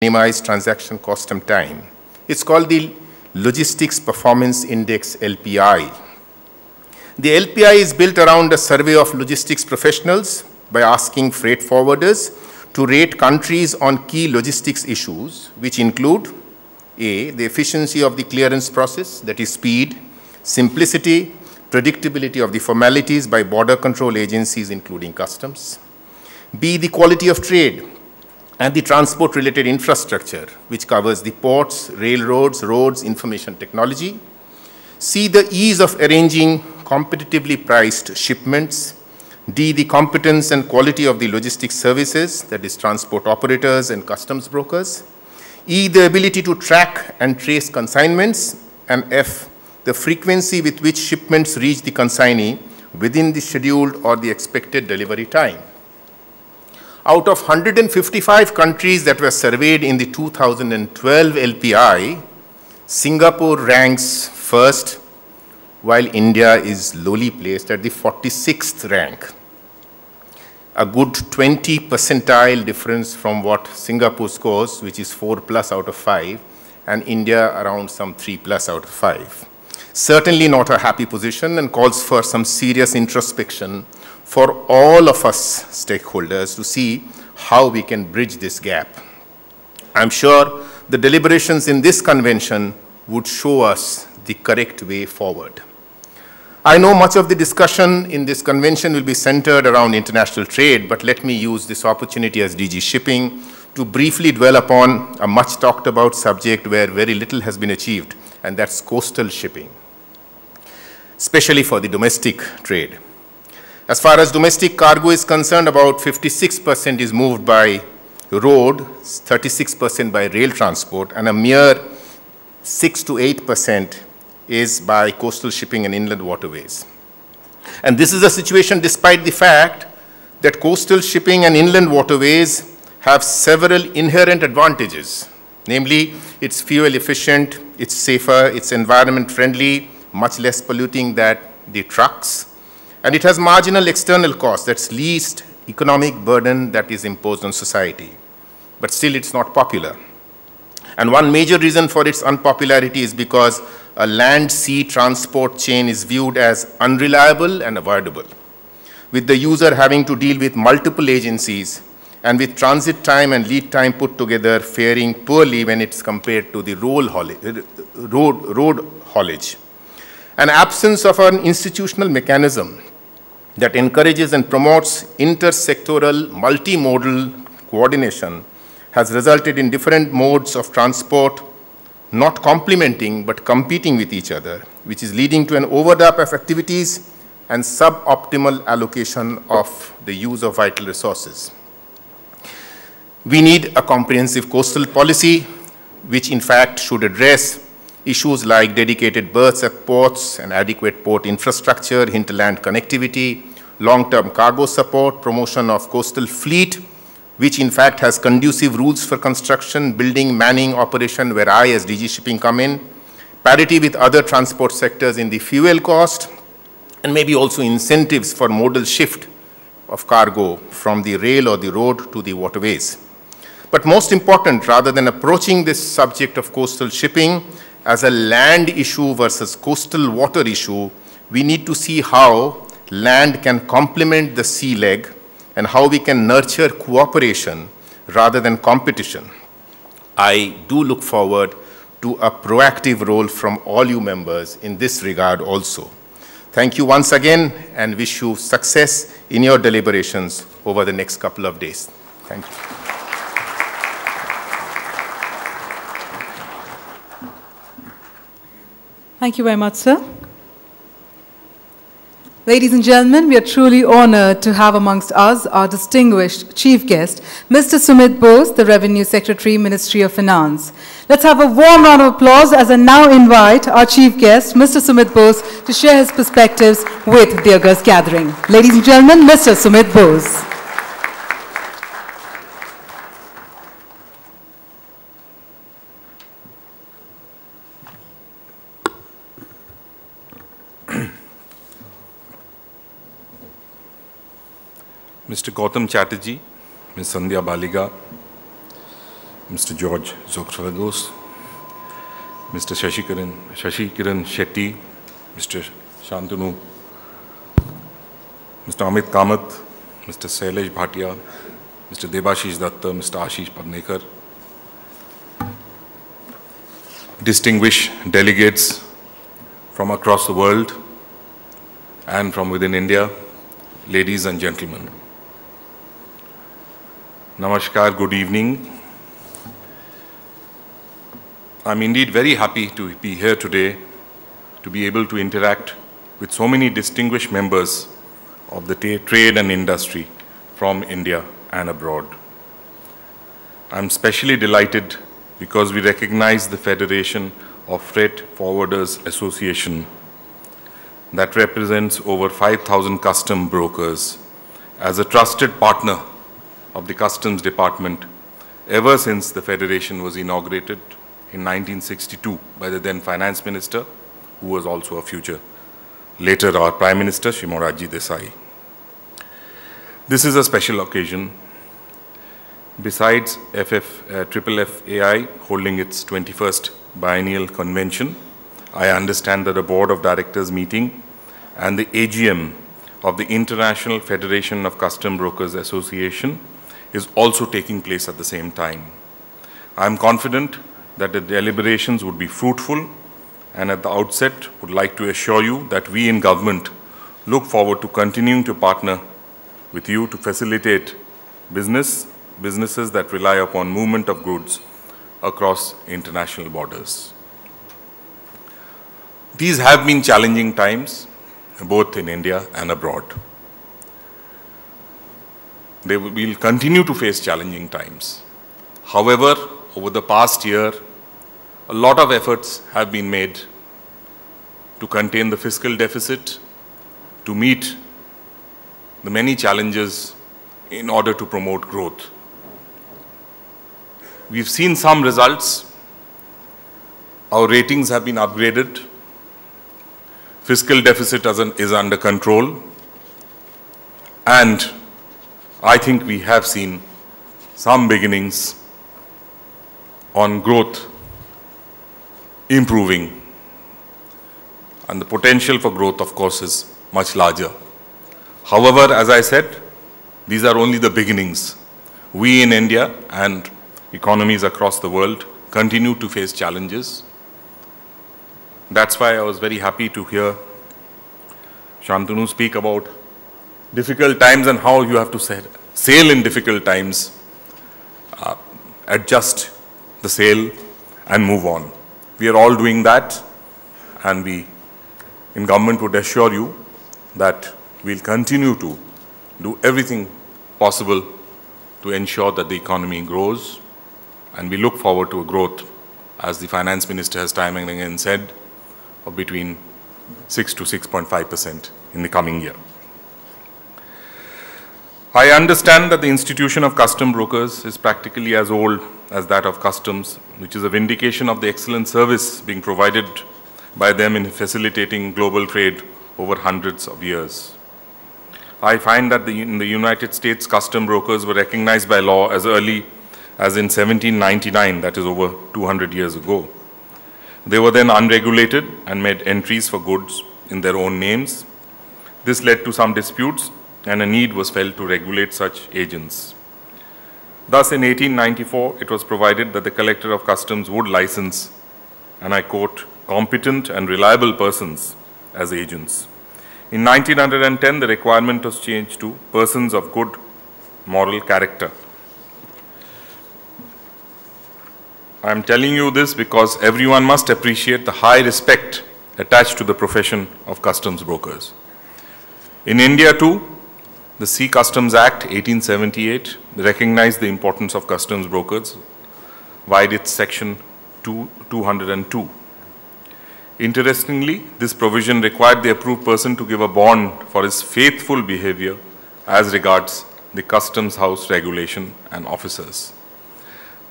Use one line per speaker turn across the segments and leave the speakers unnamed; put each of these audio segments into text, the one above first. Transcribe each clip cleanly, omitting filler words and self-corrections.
minimize transaction cost and time. It's called the Logistics Performance Index, LPI. The LPI is built around a survey of logistics professionals by asking freight forwarders to rate countries on key logistics issues, which include A, the efficiency of the clearance process, that is speed, simplicity, predictability of the formalities by border control agencies, including customs. B, the quality of trade and the transport-related infrastructure, which covers the ports, railroads, roads, information technology. C, the ease of arranging competitively priced shipments. D, the competence and quality of the logistics services, that is transport operators and customs brokers. E, the ability to track and trace consignments. And F, the frequency with which shipments reach the consignee within the scheduled or the expected delivery time. Out of 155 countries that were surveyed in the 2012 LPI, Singapore ranks first, while India is lowly placed at the 46th rank. A good 20 percentile difference from what Singapore scores, which is 4+ out of 5, and India around some 3+ out of 5. Certainly not a happy position and calls for some serious introspection for all of us stakeholders to see how we can bridge this gap. I'm sure the deliberations in this convention would show us the correct way forward. I know much of the discussion in this convention will be centered around international trade, but let me use this opportunity as DG Shipping to briefly dwell upon a much talked about subject where very little has been achieved, and that's coastal shipping, especially for the domestic trade. As far as domestic cargo is concerned, about 56% is moved by road, 36% by rail transport, and a mere 6 to 8% is by coastal shipping and inland waterways. And this is a situation despite the fact that coastal shipping and inland waterways have several inherent advantages. Namely, it's fuel efficient, it's safer, it's environment friendly, much less polluting than the trucks. And it has marginal external costs, that's least economic burden that is imposed on society. But still, it's not popular. And one major reason for its unpopularity is because a land-sea transport chain is viewed as unreliable and avoidable, with the user having to deal with multiple agencies and with transit time and lead time put together faring poorly when it's compared to the road haulage. An absence of an institutional mechanism that encourages and promotes intersectoral multimodal coordination has resulted in different modes of transport not complementing but competing with each other, which is leading to an overlap of activities and suboptimal allocation of the use of vital resources. We need a comprehensive coastal policy, which in fact should address issues like dedicated berths at ports and adequate port infrastructure, hinterland connectivity, long-term cargo support, promotion of coastal fleet, which in fact has conducive rules for construction, building, manning, operation, where I as DG Shipping come in, parity with other transport sectors in the fuel cost, and maybe also incentives for modal shift of cargo from the rail or the road to the waterways. But most important, rather than approaching this subject of coastal shipping as a land issue versus coastal water issue, we need to see how land can complement the sea leg and how we can nurture cooperation rather than competition. I do look forward to a proactive role from all you members in this regard also. Thank you once again and wish you success in your deliberations over the next couple of days. Thank you.
Thank you very much, sir. Ladies and gentlemen, we are truly honored to have amongst us our distinguished chief guest, Mr. Sumit Bose, the Revenue Secretary, Ministry of Finance. Let's have a warm round of applause as I now invite our chief guest, Mr. Sumit Bose, to share his perspectives with the august gathering. Ladies and gentlemen, Mr. Sumit Bose.
Mr. Gautam Chatterjee, Ms. Sandhya Baliga, Mr. George Zoxragos, Mr. Shashi Kiran Shetty, Mr. Shantanu, Mr. Amit Kamath, Mr. Sailesh Bhatia, Mr. Debashish Datta, Mr. Ashish Padnekar, distinguished delegates from across the world and from within India, ladies and gentlemen. Namaskar, good evening. I'm indeed very happy to be here today to be able to interact with so many distinguished members of the trade and industry from India and abroad. I'm especially delighted because we recognize the Federation of Freight Forwarders Association that represents over 5,000 custom brokers as a trusted partner of the Customs Department ever since the Federation was inaugurated in 1962 by the then Finance Minister, who was also a future, later our Prime Minister, Shri Morarji Desai. This is a special occasion. Besides FFAI holding its 21st biennial convention, I understand that a Board of Directors meeting and the AGM of the International Federation of Custom Brokers Association is also taking place at the same time. I am confident that the deliberations would be fruitful, and at the outset would like to assure you that we in government look forward to continuing to partner with you to facilitate businesses that rely upon movement of goods across international borders. These have been challenging times, both in India and abroad. They will continue to face challenging times. However, over the past year, a lot of efforts have been made to contain the fiscal deficit, to meet the many challenges in order to promote growth. We've seen some results. Our ratings have been upgraded. Fiscal deficit is under control. And I think we have seen some beginnings on growth improving. And the potential for growth, of course, is much larger. However, as I said, these are only the beginnings. We in India and economies across the world continue to face challenges. That's why I was very happy to hear Shantanu speak about difficult times and how you have to sail in difficult times, adjust the sail and move on. We are all doing that, and we in government would assure you that we'll continue to do everything possible to ensure that the economy grows, and we look forward to a growth, as the Finance Minister has time and again said, of between 6 to 6.5% in the coming year. I understand that the institution of custom brokers is practically as old as that of customs, which is a vindication of the excellent service being provided by them in facilitating global trade over hundreds of years. I find that in the United States, custom brokers were recognized by law as early as in 1799, that is over 200 years ago. They were then unregulated and made entries for goods in their own names. This led to some disputes, and a need was felt to regulate such agents. Thus, in 1894, it was provided that the Collector of Customs would license, and I quote, competent and reliable persons as agents. In 1910, the requirement was changed to persons of good moral character. I am telling you this because everyone must appreciate the high respect attached to the profession of customs brokers. In India too, the Sea Customs Act 1878 recognized the importance of customs brokers via its section 202. Interestingly, this provision required the approved person to give a bond for his faithful behavior as regards the customs house regulation and officers.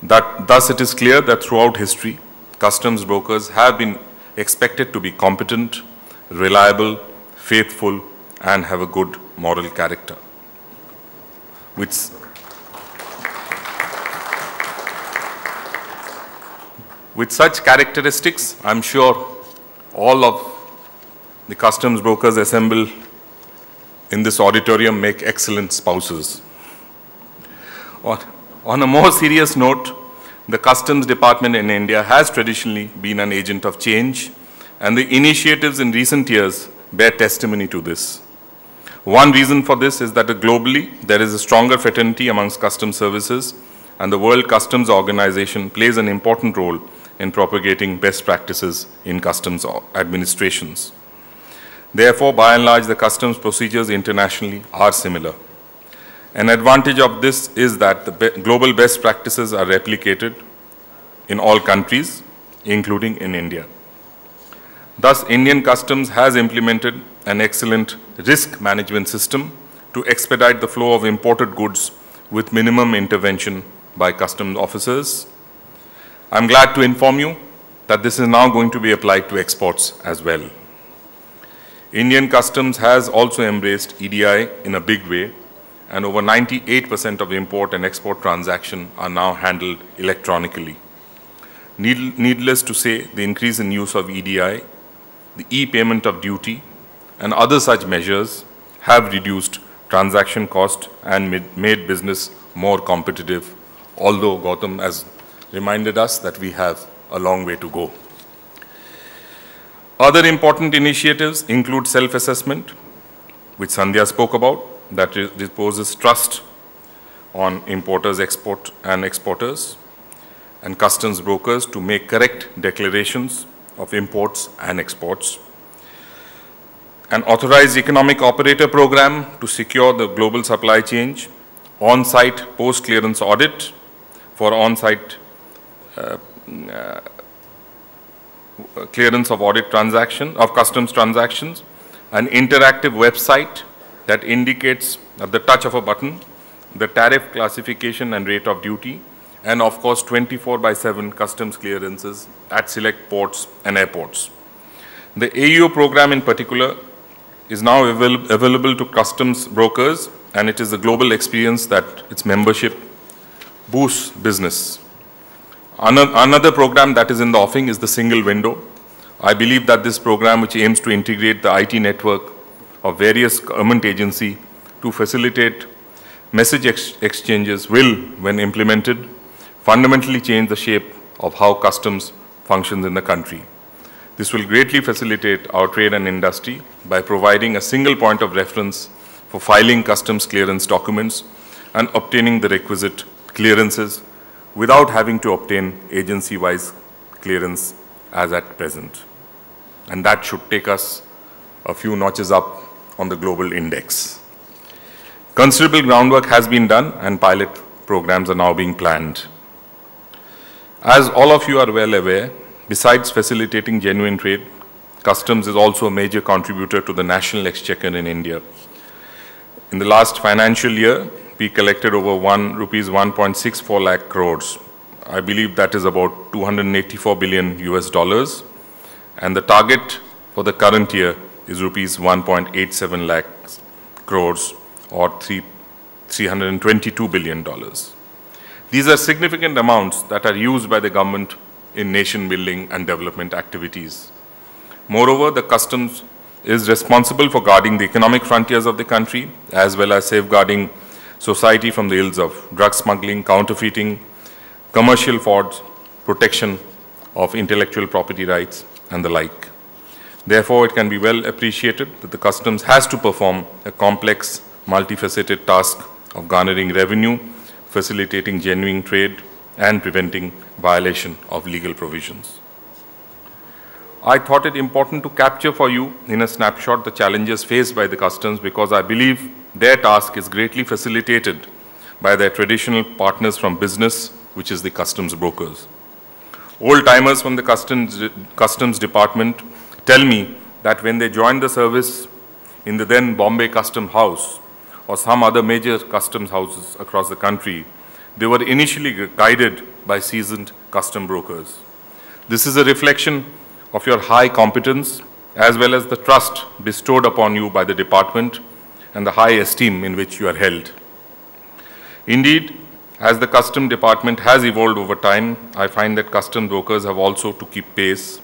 Thus, it is clear that throughout history, customs brokers have been expected to be competent, reliable, faithful, and have a good moral character, With such characteristics, I'm sure all of the customs brokers assembled in this auditorium make excellent spouses. On a more serious note, the Customs Department in India has traditionally been an agent of change, and the initiatives in recent years bear testimony to this. One reason for this is that globally, there is a stronger fraternity amongst customs services, and the World Customs Organization plays an important role in propagating best practices in customs administrations. Therefore, by and large, the customs procedures internationally are similar. An advantage of this is that the global best practices are replicated in all countries, including in India. Thus, Indian Customs has implemented an excellent risk management system to expedite the flow of imported goods with minimum intervention by customs officers. I'm glad to inform you that this is now going to be applied to exports as well. Indian Customs has also embraced EDI in a big way, and over 98% of import and export transactions are now handled electronically. Needless to say, the increase in use of EDI, the e-payment of duty, and other such measures have reduced transaction cost and made business more competitive, although Gautam has reminded us that we have a long way to go. Other important initiatives include self-assessment, which Sandhya spoke about, that reposes trust on importers, exporters, and customs brokers to make correct declarations of imports and exports. An authorized economic operator program to secure the global supply chain, on-site post-clearance audit for on-site clearance of audit customs transactions, an interactive website that indicates at the touch of a button the tariff classification and rate of duty, and of course 24/7 customs clearances at select ports and airports. The AEO program in particular is now available to customs brokers, and it is a global experience that its membership boosts business. Another program that is in the offing is the single window. I believe that this program, which aims to integrate the IT network of various government agencies to facilitate message exchanges, will, when implemented, fundamentally change the shape of how customs functions in the country. This will greatly facilitate our trade and industry by providing a single point of reference for filing customs clearance documents and obtaining the requisite clearances without having to obtain agency-wise clearance as at present. And that should take us a few notches up on the global index. Considerable groundwork has been done, and pilot programs are now being planned. As all of you are well aware, besides facilitating genuine trade, customs is also a major contributor to the national exchequer in India. In the last financial year, we collected over rupees 1.64 lakh crores. I believe that is about 284 billion US dollars. And the target for the current year is rupees 1.87 lakh crores, or $322 billion. These are significant amounts that are used by the government in nation building and development activities. Moreover, the customs is responsible for guarding the economic frontiers of the country, as well as safeguarding society from the ills of drug smuggling, counterfeiting, commercial frauds, protection of intellectual property rights, and the like. Therefore, it can be well appreciated that the customs has to perform a complex, multifaceted task of garnering revenue, facilitating genuine trade, and preventing violation of legal provisions. I thought it important to capture for you in a snapshot the challenges faced by the customs, because I believe their task is greatly facilitated by their traditional partners from business, which is the customs brokers. Old-timers from the customs department tell me that when they joined the service in the then Bombay Customs House or some other major customs houses across the country, they were initially guided by seasoned custom brokers. This is a reflection of your high competence as well as the trust bestowed upon you by the department and the high esteem in which you are held. Indeed, As the custom department has evolved over time, I find that custom brokers have also to keep pace.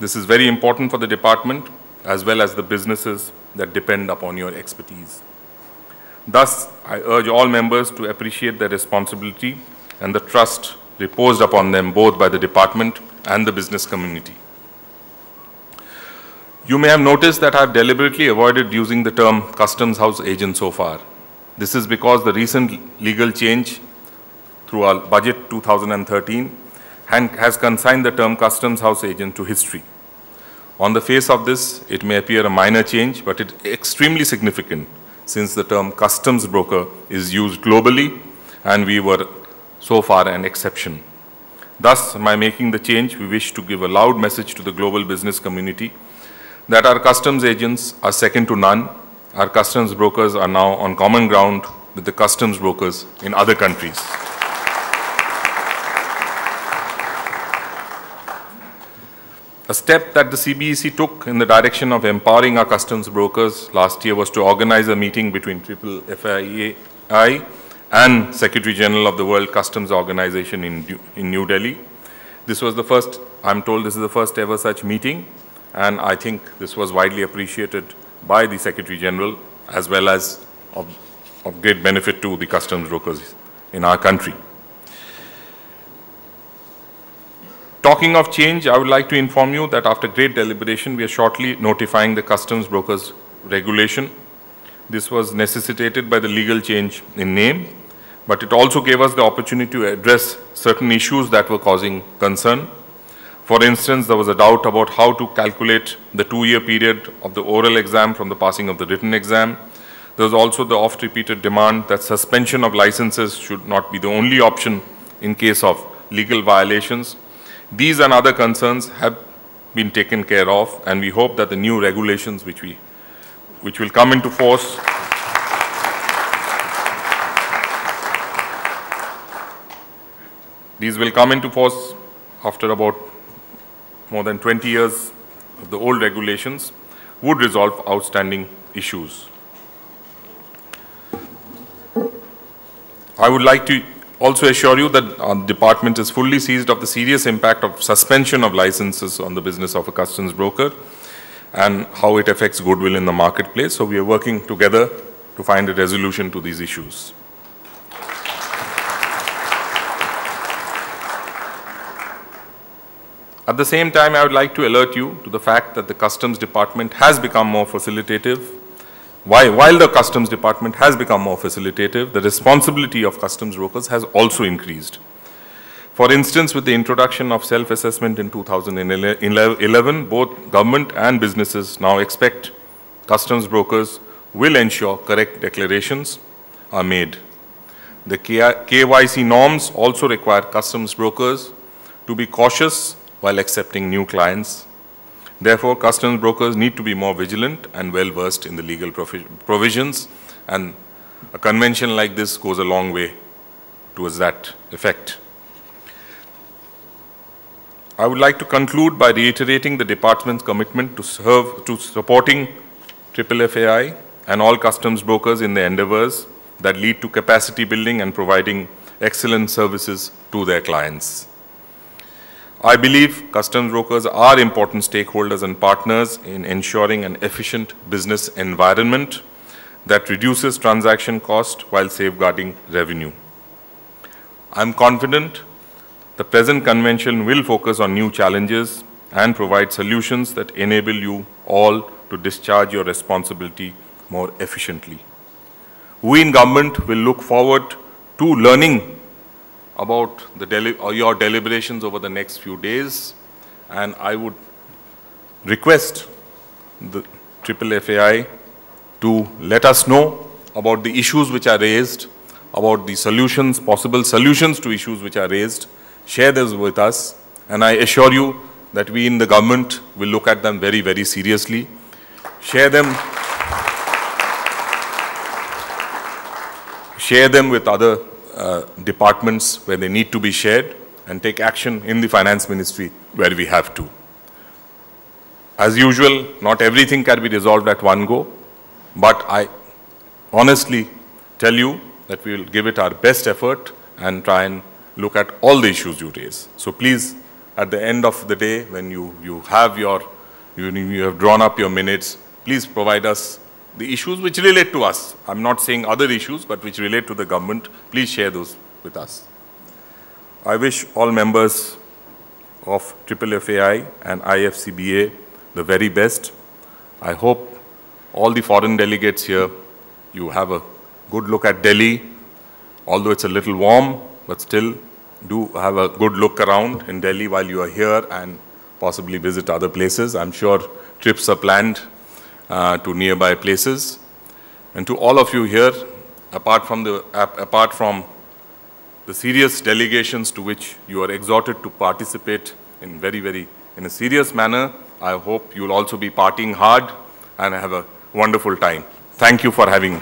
This is very important for the department as well as the businesses that depend upon your expertise. Thus, I urge all members to appreciate their responsibility and the trust reposed upon them both by the department and the business community. You may have noticed that I have deliberately avoided using the term customs house agent so far. This is because the recent legal change through our budget 2013 has consigned the term customs house agent to history. On the face of this, it may appear a minor change, but it is extremely significant since the term customs broker is used globally and we were so far an exception. Thus, by making the change, we wish to give a loud message to the global business community that our customs agents are second to none. Our customs brokers are now on common ground with the customs brokers in other countries. A step that the CBEC took in the direction of empowering our customs brokers last year was to organize a meeting between FII and Secretary General of the World Customs Organization in New Delhi. This was the first, I'm told this is the first ever such meeting, and I think this was widely appreciated by the Secretary General as well as of great benefit to the customs brokers in our country. Talking of change, I would like to inform you that after great deliberation, we are shortly notifying the customs brokers regulation. This was necessitated by the legal change in name, but it also gave us the opportunity to address certain issues that were causing concern. For instance, there was a doubt about how to calculate the 2-year period of the oral exam from the passing of the written exam. There was also the oft-repeated demand that suspension of licenses should not be the only option in case of legal violations. These and other concerns have been taken care of, and we hope that the new regulations which will come into force these will come into force after about more than 20 years of the old regulations, would resolve outstanding issues. I would like to also assure you that our department is fully seized of the serious impact of suspension of licenses on the business of a customs broker and how it affects goodwill in the marketplace. So we are working together to find a resolution to these issues. At the same time, I would like to alert you to the fact that the Customs Department has become more facilitative. While the Customs Department has become more facilitative, the responsibility of customs brokers has also increased. For instance, with the introduction of self-assessment in 2011, both government and businesses now expect customs brokers will ensure correct declarations are made. The KYC norms also require customs brokers to be cautious while accepting new clients. Therefore, customs brokers need to be more vigilant and well-versed in the legal provisions, and a convention like this goes a long way towards that effect. I would like to conclude by reiterating the department's commitment to supporting FFI and all customs brokers in their endeavors that lead to capacity building and providing excellent services to their clients. I believe customs brokers are important stakeholders and partners in ensuring an efficient business environment that reduces transaction cost while safeguarding revenue. I am confident the present convention will focus on new challenges and provide solutions that enable you all to discharge your responsibility more efficiently. We in government will look forward to learning about your deliberations over the next few days, and I would request the FFI to let us know about the issues which are raised, about the solutions, possible solutions to issues which are raised. Share those with us, and I assure you that we in the government will look at them very, very seriously. Share them with other departments where they need to be shared, and take action in the Finance Ministry where we have to. As usual, not everything can be resolved at one go, but I honestly tell you that we will give it our best effort and try and look at all the issues you raise. So please, at the end of the day, when you have drawn up your minutes, please provide us the issues which relate to us. I'm not saying other issues, but which relate to the government. Please share those with us. I wish all members of FFAI and IFCBA the very best. I hope all the foreign delegates here, you have a good look at Delhi, although it's a little warm, but still do have a good look around in Delhi while you are here and possibly visit other places. I'm sure trips are planned to nearby places. And to all of you here, apart from the serious delegations to which you are exhorted to participate in in a serious manner, I hope you'll also be partying hard and have a wonderful time. Thank you for having me.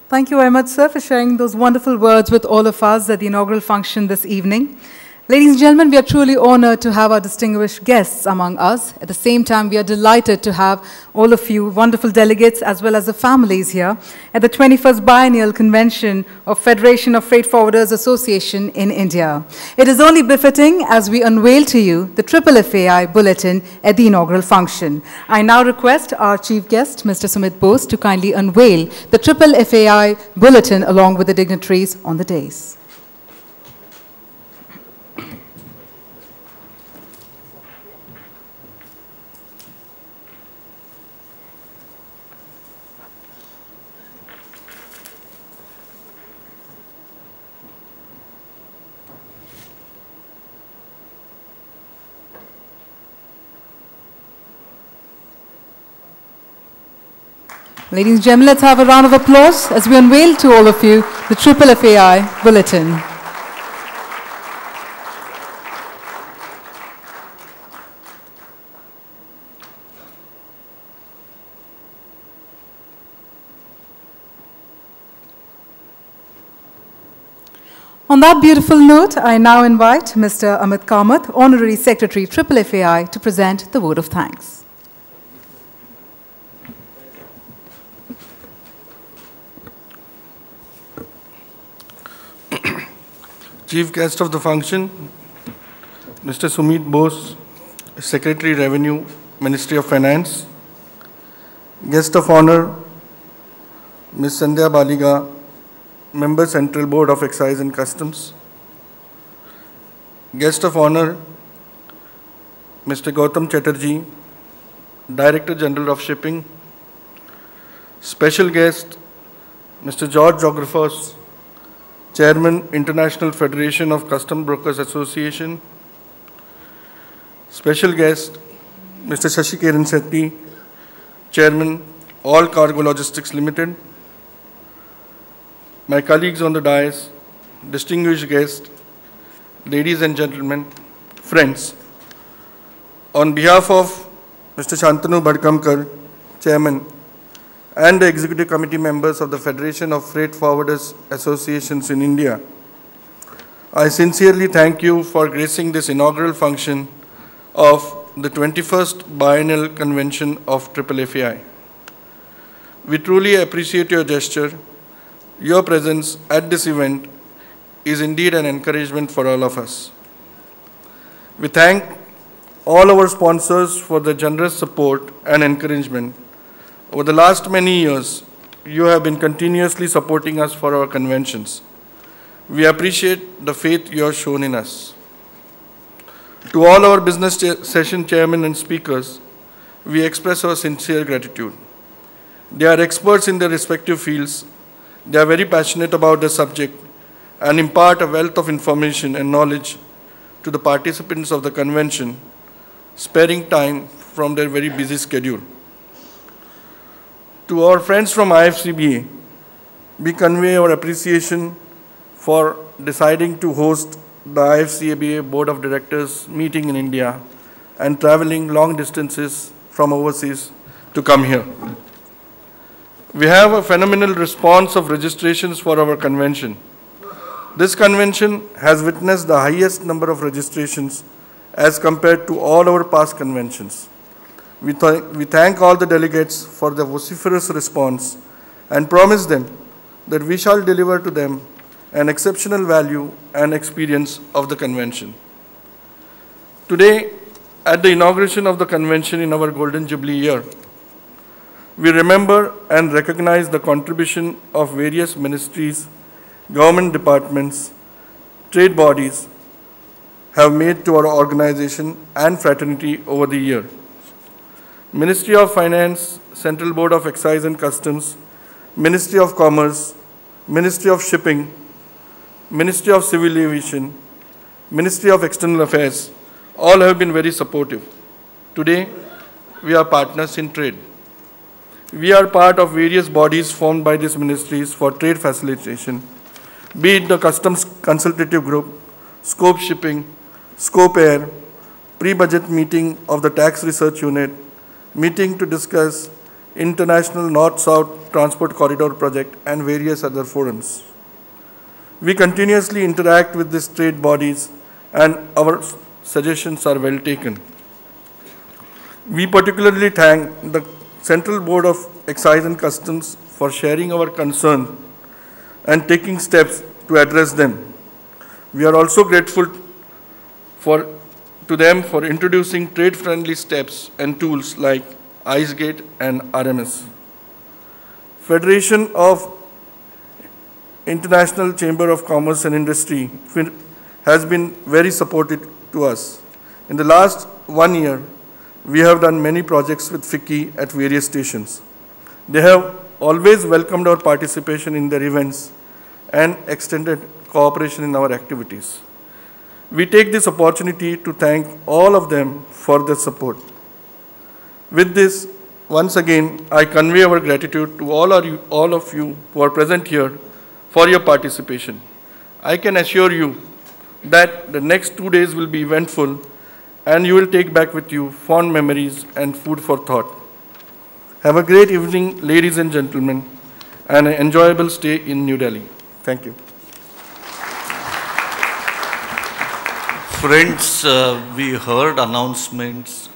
Thank you very much, sir, for sharing those wonderful words with all of us at the inaugural function this evening. Ladies and gentlemen, we are truly honored to have our distinguished guests among us. At the same time, we are delighted to have all of you wonderful delegates as well as the families here at the 21st Biennial Convention of Federation of Freight Forwarders Association in India. It is only befitting as we unveil to you the FFAI Bulletin at the inaugural function. I now request our chief guest, Mr. Sumit Bose, to kindly unveil the FFAI Bulletin along with the dignitaries on the dais. Ladies and gentlemen, let's have a round of applause as we unveil to all of you the FFAI Bulletin. On that beautiful note, I now invite Mr. Amit Kamath, Honorary Secretary, FFAI, to present the vote of thanks.
Chief guest of the function, Mr. Sumit Bose, Secretary Revenue, Ministry of Finance. Guest of honor, Ms. Sandhya Baliga, Member Central Board of Excise and Customs. Guest of honor, Mr. Gautam Chatterjee, Director General of Shipping. Special guest, Mr. George Geographos, Chairman, International Federation of Custom Brokers Association. Special guest, Mr. Shashi Kiran Sethi, Chairman, All Cargo Logistics Limited. My colleagues on the dais, distinguished guests, ladies and gentlemen, friends. On behalf of Mr. Shantanu Bhadkamkar, Chairman, and the Executive Committee members of the Federation of Freight Forwarders Associations in India, I sincerely thank you for gracing this inaugural function of the 21st Biennial Convention of FFAI. We truly appreciate your gesture. Your presence at this event is indeed an encouragement for all of us. We thank all our sponsors for the generous support and encouragement. Over the last many years, you have been continuously supporting us for our conventions. We appreciate the faith you have shown in us. To all our business session chairmen and speakers, we express our sincere gratitude. They are experts in their respective fields. They are very passionate about the subject and impart a wealth of information and knowledge to the participants of the convention, sparing time from their very busy schedule. To our friends from IFCBA, we convey our appreciation for deciding to host the IFCBA Board of Directors meeting in India and traveling long distances from overseas to come here. We have a phenomenal response of registrations for our convention. This convention has witnessed the highest number of registrations as compared to all our past conventions. We thank all the delegates for the vociferous response and promise them that we shall deliver to them an exceptional value and experience of the convention. Today, at the inauguration of the convention in our Golden Jubilee year, we remember and recognize the contribution of various ministries, government departments, trade bodies have made to our organization and fraternity over the year. Ministry of Finance, Central Board of Excise and Customs, Ministry of Commerce, Ministry of Shipping, Ministry of Civil Aviation, Ministry of External Affairs, all have been very supportive. Today, we are partners in trade. We are part of various bodies formed by these ministries for trade facilitation, be it the Customs Consultative Group, Scope Shipping, Scope Air, pre-budget meeting of the Tax Research Unit, meeting to discuss International North-South Transport Corridor Project, and various other forums. We continuously interact with these trade bodies, and our suggestions are well taken. We particularly thank the Central Board of Excise and Customs for sharing our concern and taking steps to address them. We are also grateful to them for introducing trade-friendly steps and tools like IceGate and RMS. Federation of International Chamber of Commerce and Industry has been very supportive to us. In the last 1 year, we have done many projects with FICCI at various stations. They have always welcomed our participation in their events and extended cooperation in our activities. We take this opportunity to thank all of them for their support. With this, once again, I convey our gratitude to all of you who are present here for your participation. I can assure you that the next 2 days will be eventful, and you will take back with you fond memories and food for thought. Have a great evening, ladies and gentlemen, and an enjoyable stay in New Delhi. Thank you.
Friends, we heard announcements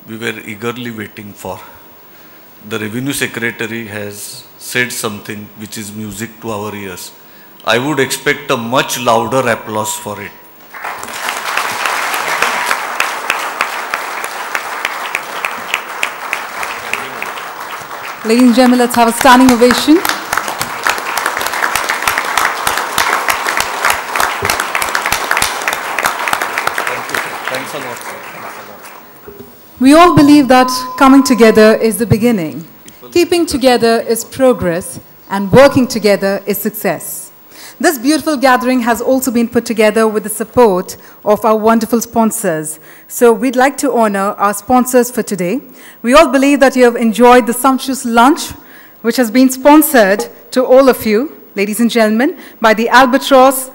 we were eagerly waiting for. The Revenue Secretary has said something which is music to our ears. I would expect a much louder applause for it.
Ladies and gentlemen, let's have a standing ovation.
Thanks a lot, sir.
We all believe that coming together is the beginning, keeping together is progress, and working together is success. This beautiful gathering has also been put together with the support of our wonderful sponsors. So we'd like to honor our sponsors for today. We all believe that you have enjoyed the sumptuous lunch, which has been sponsored to all of you, ladies and gentlemen, by the Albatross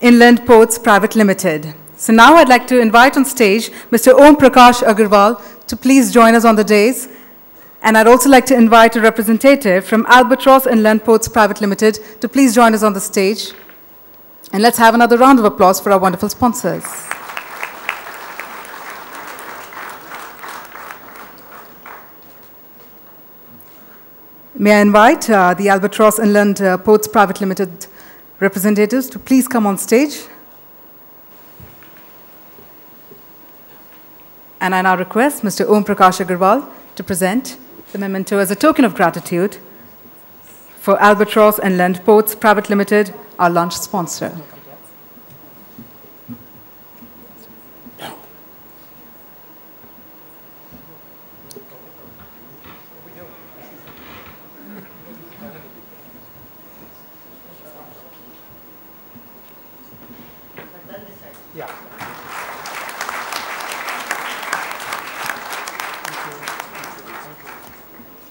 Inland Ports Private Limited. So now I'd like to invite on stage Mr. Om Prakash Agarwal to please join us on the dais. And I'd also like to invite a representative from Albatross Inland Ports Private Limited to please join us on the stage. And let's have another round of applause for our wonderful sponsors. May I invite the Albatross Inland Ports Private Limited representatives to please come on stage. And I now request Mr. Om Prakash Agarwal to present the memento as a token of gratitude for Albatross Inland Ports Private Limited, our lunch sponsor.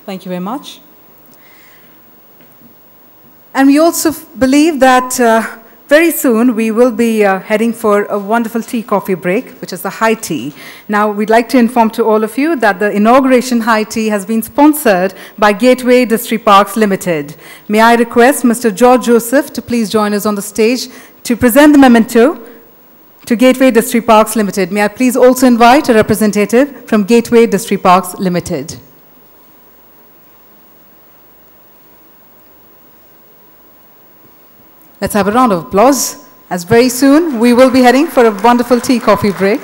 Thank you very much. And we also believe that very soon we will be heading for a wonderful tea-coffee break, which is the high tea. Now, we'd like to inform to all of you that the inauguration high tea has been sponsored by Gateway Distriparks Limited. May I request Mr. George Joseph to please join us on the stage to present the memento to Gateway Distriparks Limited. May I please also invite a representative from Gateway Distriparks Limited. Let's have a round of applause, as very soon we will be heading for a wonderful tea-coffee break.